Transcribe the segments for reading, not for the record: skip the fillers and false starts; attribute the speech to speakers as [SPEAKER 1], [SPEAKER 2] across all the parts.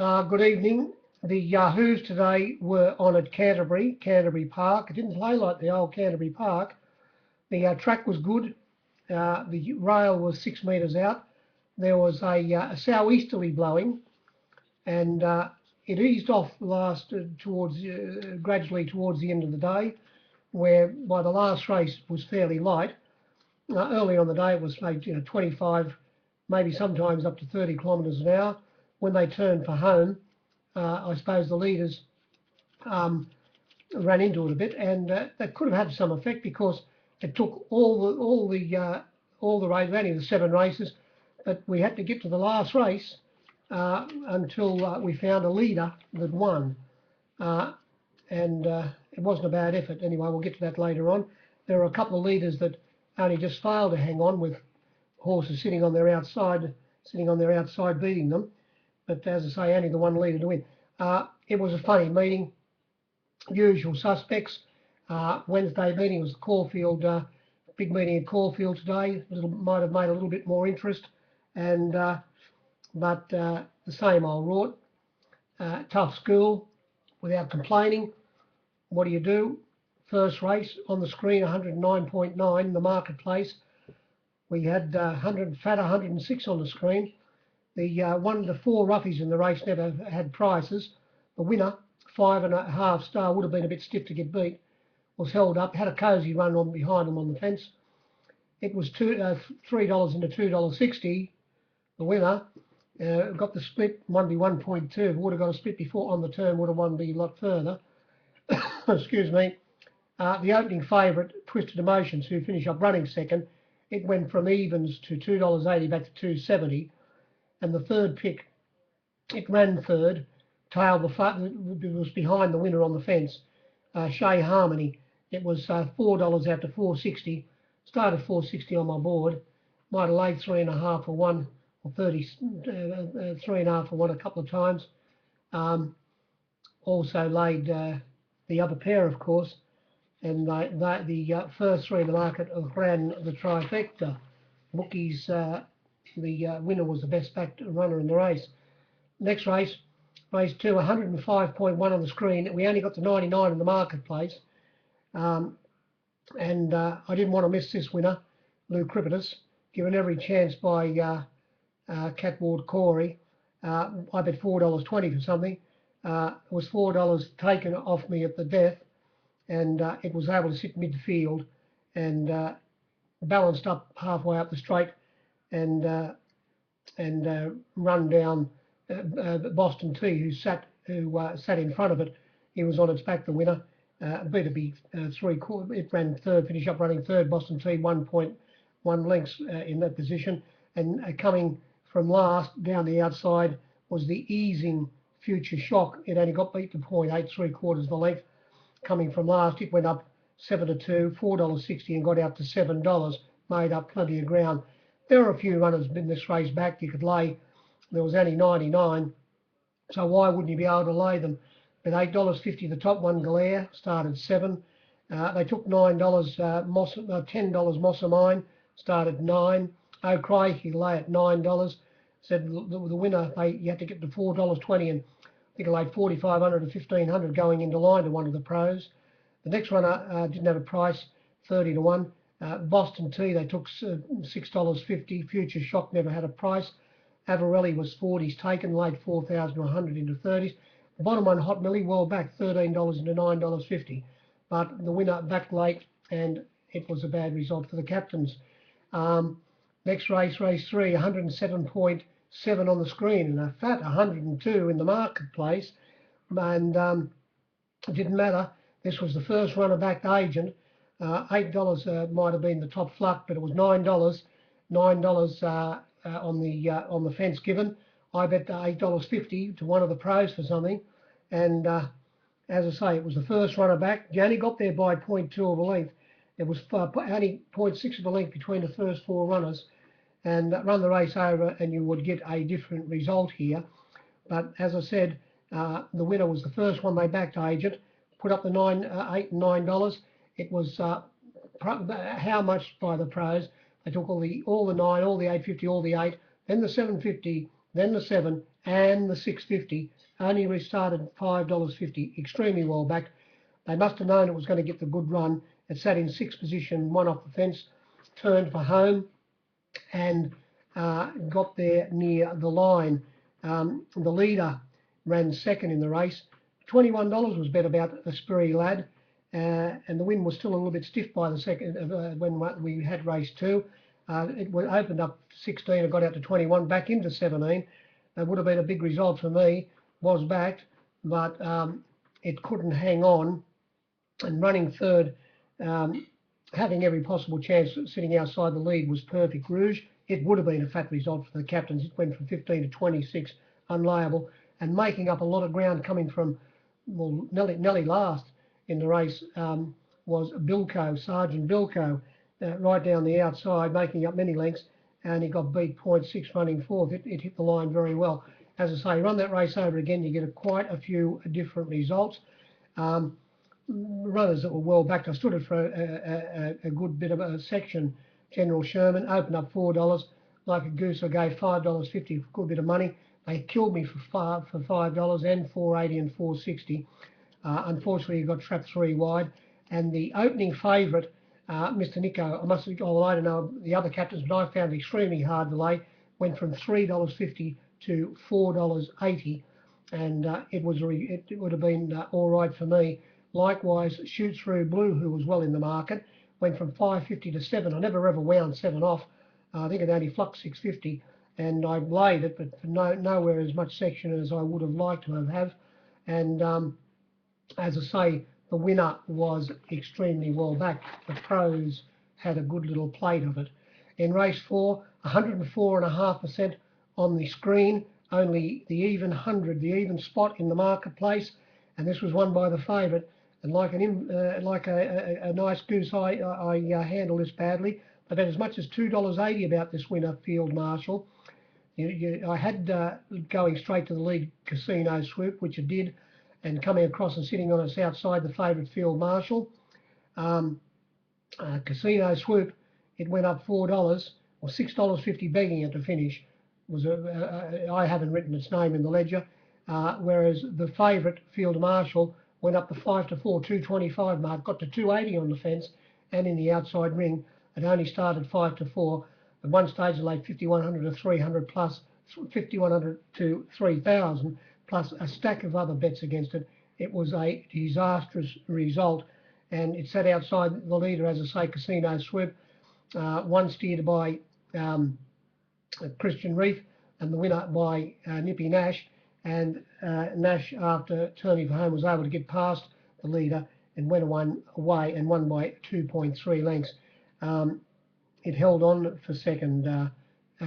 [SPEAKER 1] Good evening. The Yahoos today were on at Canterbury Park. It didn't play like the old Canterbury Park. The track was good. The rail was 6 metres out. There was a southeasterly blowing, and it eased off gradually towards the end of the day, where by the last race it was fairly light. Early on the day it was maybe 25, maybe sometimes up to 30 kilometres an hour. When they turned for home, I suppose the leaders ran into it a bit, and that could have had some effect because it took all the races, only the 7 races, but we had to get to the last race until we found a leader that won, and it wasn't a bad effort. Anyway, we'll get to that later on. There are a couple of leaders that only just failed to hang on, with horses sitting on their outside beating them. But as I say, only the one leader to win. It was a funny meeting. Usual suspects. Wednesday meeting was Caulfield, big meeting at Caulfield today. Might have made a little bit more interest, and but the same old rort. Tough school, without complaining. What do? First race on the screen, 109.9 in the marketplace. We had 106 on the screen. The 1 to 4 roughies in the race never had prices. The winner, 5.5 star, would have been a bit stiff to get beat, was held up, had a cosy run on behind him on the fence. It was $3 into $2.60. The winner got the split, won by 1.2. Would have got a split before on the turn, would have won by a lot further. Excuse me. The opening favourite, Twisted Emotions, who finished up running second, it went from evens to $2.80 back to $2.70. And the third pick, it ran third, tailed it was behind the winner on the fence, Shea Harmony. It was $4 out to $4.60. Started $4.60 on my board. Might have laid 3.5 for one, or 3.5 for one a couple of times. Also laid the other pair, of course, and the first 3 in the market ran the trifecta. Bookies. The winner was the best backed runner in the race. Next race, race 2, 105.1 on the screen. We only got to 99 in the marketplace. And I didn't want to miss this winner, Lou Cripitus, given every chance by Catward Corey. I bet $4.20 for something. It was $4 taken off me at the death, and it was able to sit midfield and balanced up halfway up the straight, and run down Boston T, who sat in front of it. He was on its back, the winner. Beat it be 3/4. It ran third, finished up running third. Boston T 1.1 lengths in that position, and coming from last down the outside was the easing Future Shock. It only got beat to 0.8, 3/4 the length. Coming from last, it went up 7 to 2, $4.60, and got out to $7. Made up plenty of ground. There were a few runners in this race back you could lay. There was only 99, so why wouldn't you be able to lay them? But $8.50, the top one, Galere, started 7. They took $9, $10 Mossamine, started 9. Oh, crikey, lay at $9. Said the winner, you had to get to $4.20, and I think I laid 4,500 and 1,500 going into line to one of the pros. The next runner didn't have a price, 30 to 1. Boston T, they took $6.50. Future Shock never had a price. Avarelli was 40s taken, laid 4,100 into 30s. The bottom one, Hot Millie, well back, $13 into $9.50. But the winner backed late, and it was a bad result for the captains. Next race, race 3, 107.7 on the screen, and a fat 102 in the marketplace. And it didn't matter. This was the first runner backed agent. $8 might have been the top fluck, but it was $9. $9 on the fence given. I bet $8.50 to one of the pros for something, and as I say, it was the first runner back. You only got there by 0.2 of a length. It was only 0.6 of a length between the first 4 runners, and run the race over, and you would get a different result here. But as I said, the winner was the first one they backed agent. Put up the $8 and $9. It was how much by the pros? They took all the 9, all the 850, all the 8, then the 750 then the 7 and the 6.50. Only restarted $5.50. Extremely well backed. They must have known it was going to get the good run. It sat in 6th position, one off the fence, turned for home, and got there near the line. The leader ran second in the race. $21 was bet about Esprit Lad, and the win was still a little bit stiff by the second when we had race 2. It opened up 16 and got out to 21, back into 17. That would have been a big result for me. Was backed, but it couldn't hang on. And running third, having every possible chance sitting outside the lead, was Perfect Rouge. It would have been a fat result for the captains. It went from 15 to 26, unlayable, and making up a lot of ground coming from, well, Nelly last in the race was Bilko, Sergeant Bilko, right down the outside, making up many lengths, and he got beat 0.6 running fourth. It hit the line very well. As I say, run that race over again, you get quite a few different results. Runners that were well backed. I stood it for a good bit of a section. General Sherman opened up $4. Like a goose, I gave $5.50 for a good bit of money. They killed me for $5 and $4.80 and $4.60. Unfortunately, he got trapped 3 wide. And the opening favourite, Mr. Nico, I don't know the other captains, but I found it extremely hard to lay. Went from $3.50 to $4.80, and it would have been all right for me. Likewise, Shoots Through Blue, who was well in the market, went from $5.50 to $7. I never ever wound 7 off. I think it only fluxed $6.50, and I laid it, but for nowhere as much section as I would have liked to have. And as I say, the winner was extremely well backed. The pros had a good little plate of it. In race 4, 104.5% on the screen, only the even 100, the even spot in the marketplace, and this was won by the favourite. And like a nice goose, I handled this badly. I bet as much as $2.80 about this winner, Field Marshal. I had going straight to the lead Casino Swoop, which it did, and coming across and sitting on its outside the favourite Field Marshal. Casino Swoop, it went up $4 or $6.50 begging it to finish. I haven't written its name in the ledger, whereas the favourite Field Marshal went up the 5 to 4, 225 mark, got to 280 on the fence and in the outside ring. It only started 5 to 4. At one stage, it laid 5,100 to 300 plus 5,100 to 3,000 plus a stack of other bets against it. It was a disastrous result, and it sat outside the leader, as I say, Casino Swoop, one steered by Christian Reef, and the winner by Nippy Nash. And Nash, after turning for home, was able to get past the leader and went away and won by 2.3 lengths. It held on for second,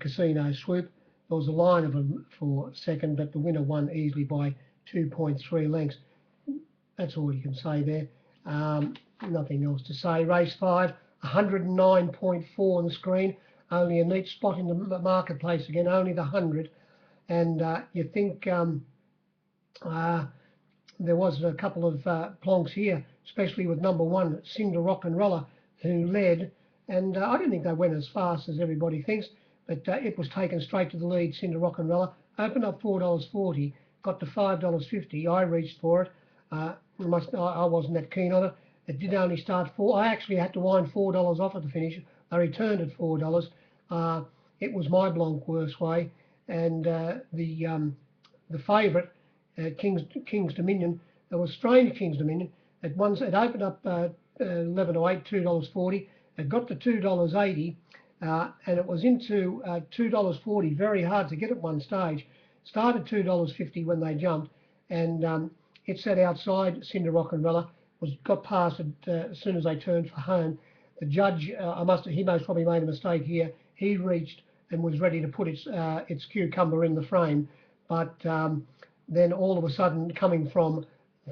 [SPEAKER 1] Casino Swoop. There was a line of them for second, but the winner won easily by 2.3 lengths. That's all you can say there. Nothing else to say. Race 5, 109.4 on the screen. Only a neat spot in the marketplace again, only the 100. And you think there was a couple of plonks here, especially with number 1, Cinder Rock and Roller, who led. And I don't think they went as fast as everybody thinks, but it was taken straight to the lead, Cinder Rock and Roller. Opened up $4.40, got to $5.50. I reached for it. I wasn't that keen on it. It did only start 4. I actually had to wind $4 off at the finish. I returned at $4. It was my blanc worst way. And the favourite, King's Dominion, it was strange King's Dominion. It opened up 11 to 8, $2.40. It got to $2.80, and it was into $2.40. Very hard to get at one stage. Started $2.50 when they jumped, and it sat outside Cinder Rock and Roller. Got past it as soon as they turned for home. The judge, he most probably made a mistake here. He reached and was ready to put its cucumber in the frame, but then all of a sudden, coming from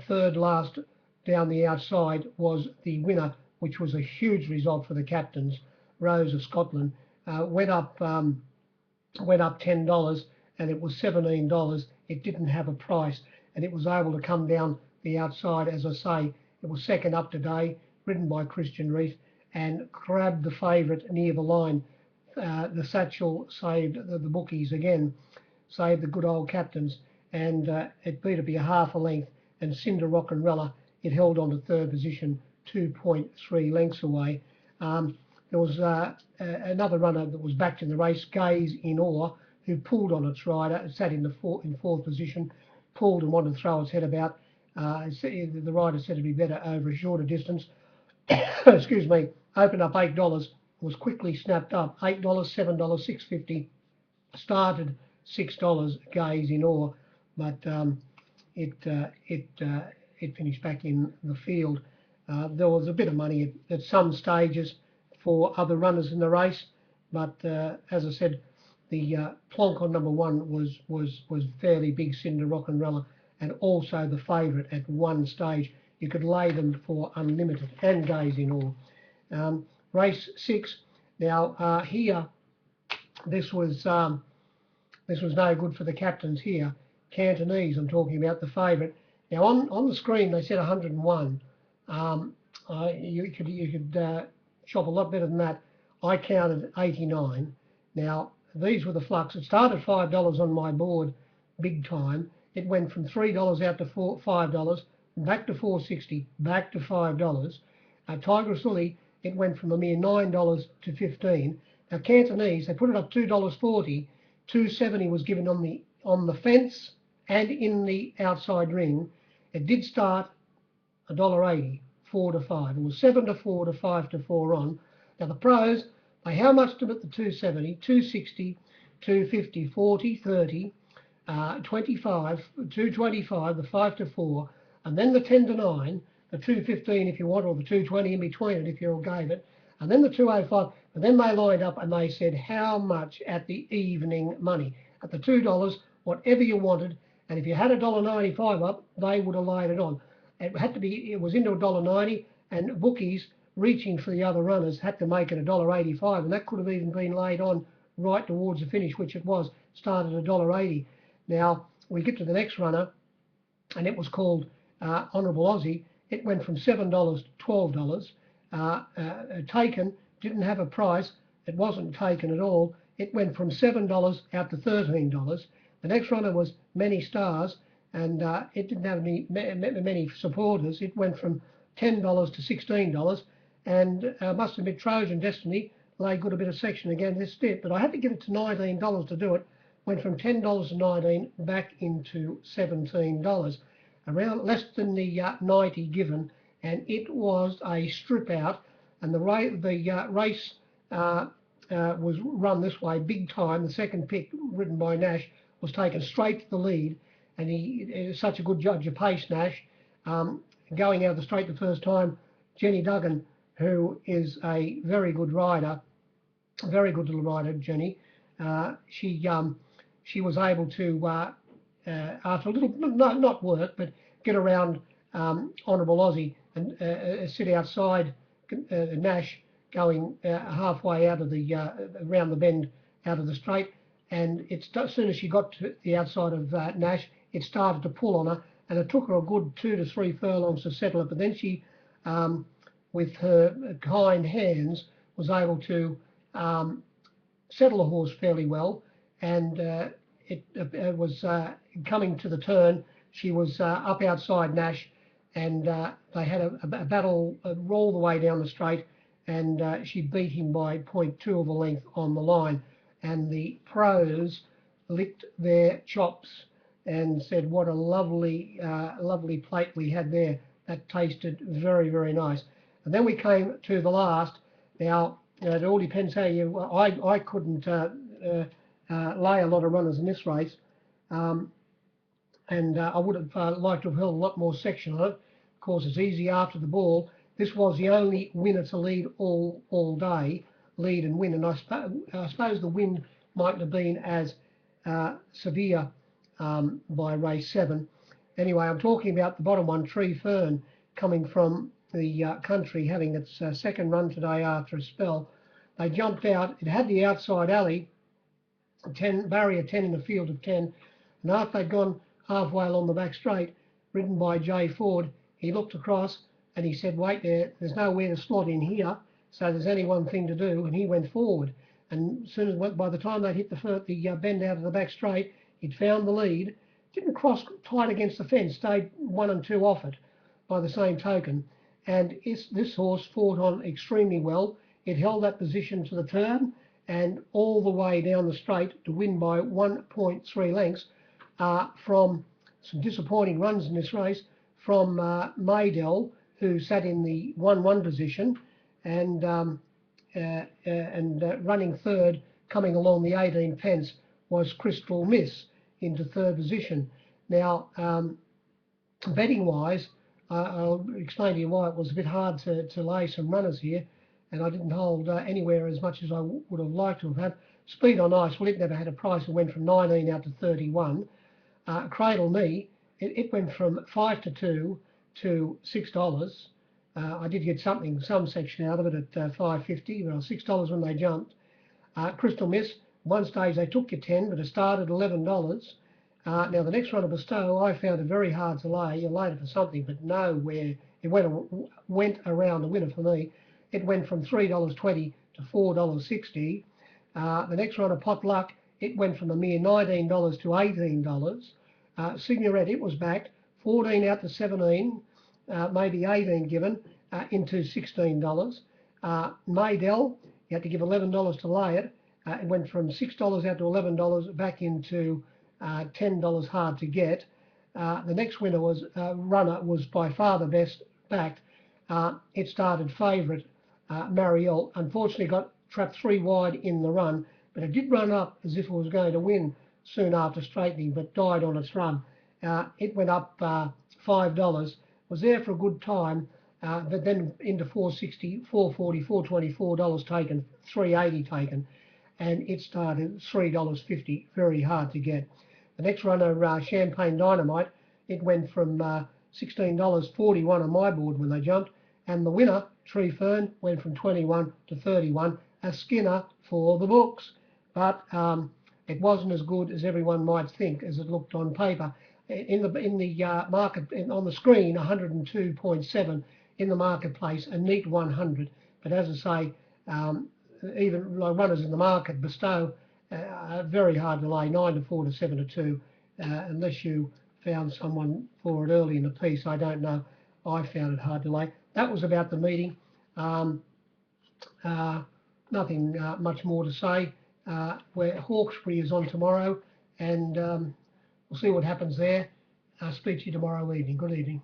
[SPEAKER 1] third last down the outside, was the winner, which was a huge result for the captains. Rose of Scotland went up $10, and it was $17. It didn't have a price, and it was able to come down the outside. As I say, it was second up today, ridden by Christian Reef, and grabbed the favourite near the line. The Satchel saved the bookies again. saved the good old captains, and it beat it by a half a length. And Cinder Rock'n'Rella, it held on to third position, 2.3 lengths away. There was another runner that was backed in the race, Gaze in Awe, who pulled on its rider, sat in fourth position, pulled and wanted to throw its head about. The rider said it'd be better over a shorter distance. Excuse me. Opened up $8, was quickly snapped up. $8, $7, $6.50. Started $6, Gaze in Awe, but it finished back in the field. There was a bit of money at some stages for other runners in the race, but as I said, the plonk on number one was fairly big, Cinder Rock'n'Rella, and also the favourite at one stage. You could lay them for unlimited, and Gaze in Awe. Race 6. Now here, this was no good for the captains here. Cantonese, I'm talking about, the favourite. Now on the screen they said 101. You could shop a lot better than that. I counted 89. Now these were the flux. It started $5 on my board, big time. It went from $3 out to $5, back to $4.60, back to $5. Tigress Lily, it went from a mere $9 to $15. Now Cantonese, they put it up $2.40. $2.70 was given on the fence and in the outside ring. It did start $1.80, 4 to 5. It was 7 to 4 to 5 to 4 on. Now the pros, they how much them at the 270, 260, 250, 40, 30, 25, 225, the 5 to 4, and then the 10 to 9, the 215 if you want, or the 220 in between it if you all gave it, and then the 205, and then they lined up and they said how much at the evening money. At the $2, whatever you wanted, and if you had $1.95 up, they would have laid it on. It was into $1.90, and bookies reaching for the other runners had to make it $1.85, and that could have even been laid on right towards the finish, which it was, started at $1.80. Now we get to the next runner, and it was called Honourable Aussie. It went from $7 to $12. Taken, didn't have a price. It wasn't taken at all. It went from $7 out to $13. The next runner was Many Stars, and it didn't have many supporters. It went from $10 to $16, and must admit Trojan Destiny laid good a bit of section against it, but I had to get it to $19 to do it. Went from $10 to $19, back into $17, around less than the 90 given, and it was a strip out. And the race was run this way, big time. The second pick, ridden by Nash, was taken straight to the lead, and he is such a good judge of pace, Nash. Going out of the straight the first time, Jenny Duggan, who is a very good rider, very good little rider, Jenny. She was able to, after a little, not work, but get around Honourable Aussie and sit outside Nash, going halfway out of the around the bend out of the straight. And as soon as she got to the outside of Nash, it started to pull on her, and it took her a good 2 to 3 furlongs to settle it. But then she, with her kind hands, was able to settle the horse fairly well. And it was coming to the turn. She was up outside Nash, and they had a battle all the way down the straight, and she beat him by 0.2 of a length on the line. And the pros licked their chops and said, what a lovely, lovely plate we had there. That tasted very, very nice. And then we came to the last. Now, it all depends how you... I couldn't lay a lot of runners in this race, and I would have liked to have held a lot more section on it. Of course, it's easy after the ball. This was the only winner to lead all day, lead and win, and I suppose the wind mightn't have been as severe by race 7. Anyway, I'm talking about the bottom one, Tree Fern, coming from the country, having its second run today after a spell. They jumped out. It had the outside alley, barrier 10 in a field of 10, and after they'd gone halfway along the back straight, ridden by Jay Ford, he looked across and he said, wait, there's nowhere to slot in here, so there's only one thing to do, and he went forward. And as soon as by the time they hit the bend out of the back straight, He'd found the lead, didn't cross tight against the fence, stayed 1 and 2 off it by the same token. And this horse fought on extremely well. It held that position to the turn and all the way down the straight to win by 1.3 lengths from some disappointing runs in this race from Maydell, who sat in the 1-1 position, and running third, coming along the 18 pence, was Crystal Miss into third position. Now, betting wise, I'll explain to you why it was a bit hard to lay some runners here, and I didn't hold anywhere as much as I would have liked to have had. Speed on Ice, well, it never had a price. It went from 19 out to 31. Cradle Me, it went from 5 to 2 to $6. I did get some section out of it at $5.50, well, $6 when they jumped. Crystal Miss, one stage they took you 10, but it started $11. Now the next one, of Bestow, I found it very hard to lay. You laid it for something, but nowhere. It went around the winner for me. It went from $3.20 to $4.60. The next one, of Pot Luck, it went from a mere $19 to $18. Signoret, it was backed 14 out to 17, maybe 18 given, into $16. Maydell, you had to give $11 to lay it. It went from $6 out to $11, back into $10 hard to get. The next winner was runner was by far the best backed. It started favourite, Marielle. Unfortunately got trapped 3 wide in the run, but it did run up as if it was going to win soon after straightening, but died on its run. It went up $5, was there for a good time, but then into $4.60, $4.40, $4.24 taken, $3.80 taken, and it started $3.50, very hard to get. The next runner, Champagne Dynamite, it went from $16.41 on my board when they jumped, and the winner, Tree Fern, went from 21 to 31, a Skinner for the books. But it wasn't as good as everyone might think as it looked on paper. In the market, on the screen, 102.7 in the marketplace, a neat 100. But as I say, even like runners in the market, Bestow, very hard to lay, 9 to 4 to 7 to 2, unless you found someone for it early in the piece. I don't know. I found it hard to lay. That was about the meeting. Nothing much more to say. Where Hawkesbury is on tomorrow, and we'll see what happens there. I'll speak to you tomorrow evening. Good evening.